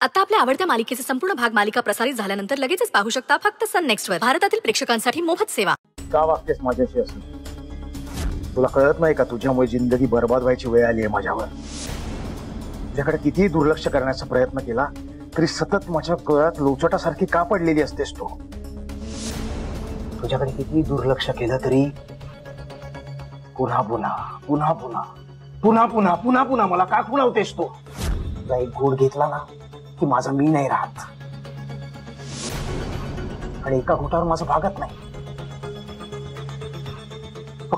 आता आपल्या आवडत्या मालिकेचे संपूर्ण भाग मालिका प्रसारित झाल्यानंतर लगेचच पाहू शकता फक्त सन नेक्स्ट वर. भारतातील प्रेक्षकांसाठी मोफत सेवा. का वागतेस माझ्याशी असं? तुला कळत नाही का तुझ्यामुळे जिंदगी बर्बाद व्हायची वेळ आली आहे माझ्यावर? तुझ्याकडे कितीही दुर्लक्ष करण्याचा प्रयत्न केला तरी सतत माझ्या गळ्यात लोचटासारखी का पडलेली असतेस तू? तुझ्याकडे कितीही दुर्लक्ष केलं तरी पुन्हा पुन्हा पुन्हा पुन्हा पुन्हा पुन्हा पुन्हा पुन्हा मला का खुणावतेस तू? तुझा एक घोड घेतला ना की माझा मी नाही राहत, आणि एका घोटावर माझं भागत नाही.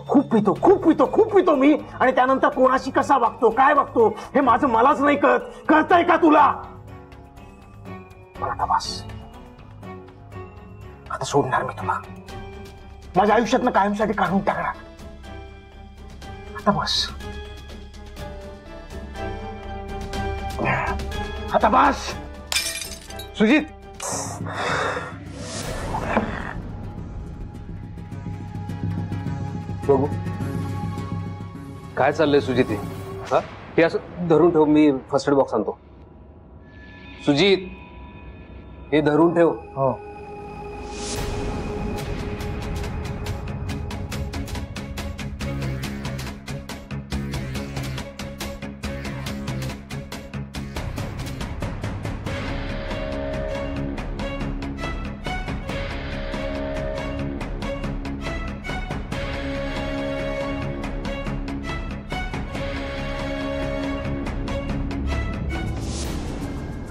खूप पितो खूप पितो खूप पितो मी, आणि त्यानंतर कोणाशी कसा वागतो काय वागतो हे माझं मलाच नाही कळत. कळतंय का तुला? मला बस, आता सोडणार मी तुला, माझ्या आयुष्यातनं कायमसाठी काढून टाकणार. आता बस, आता बस. सुजित, बघू काय चाललंय सुजित? हे असं धरून ठेव, मी फर्स्ट एड बॉक्स आणतो. सुजित, हे धरून ठेव. हो.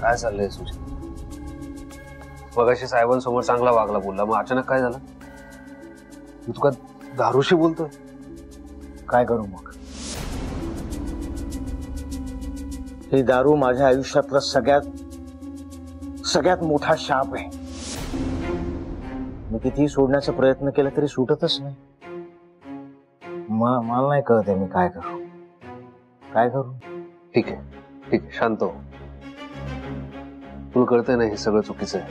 काय चाललंय सुजित? मगाशी साहेबांसमोर चांगला वागला, बोलला, मग अचानक काय झालं? तू का दारूशी बोलतोय? काय करू मग? ही दारू माझ्या आयुष्यातला सगळ्यात मोठा शाप आहे. मी कितीही सोडण्याचा प्रयत्न केला तरी सुटतच नाही. मला नाही कळत आहे मी काय करू. ठीक आहे, ठीक आहे, शांत हो. तुला कळतंय ना हे सगळं चुकीचं आहे.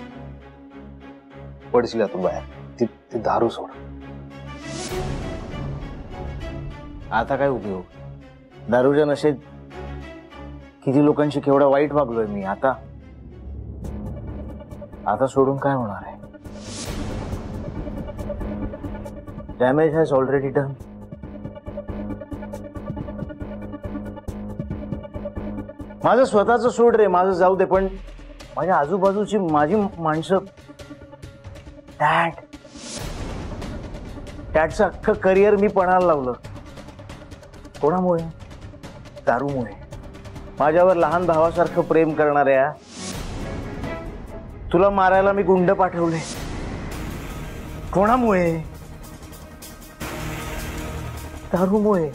पडशील तू बाहेर. ती दारू सोड. आता काय उपयोग? दारूच्या नशेत किती लोकांशी केवढा वाईट वागलोय मी. आता सोडून काय होणार आहे? Damage has already done. माझं स्वतःच सोड रे, माझं जाऊ दे, पण माझ्या आजूबाजूची माझी माणसं, टॅटचं अख्खं करिअर मी पणाला लावलं. कोणामुळे? दारूमुळे. माझ्यावर लहान भावासारखं प्रेम करणाऱ्या तुला मारायला मी गुंड पाठवले. कोणामुळे? दारूमुळे.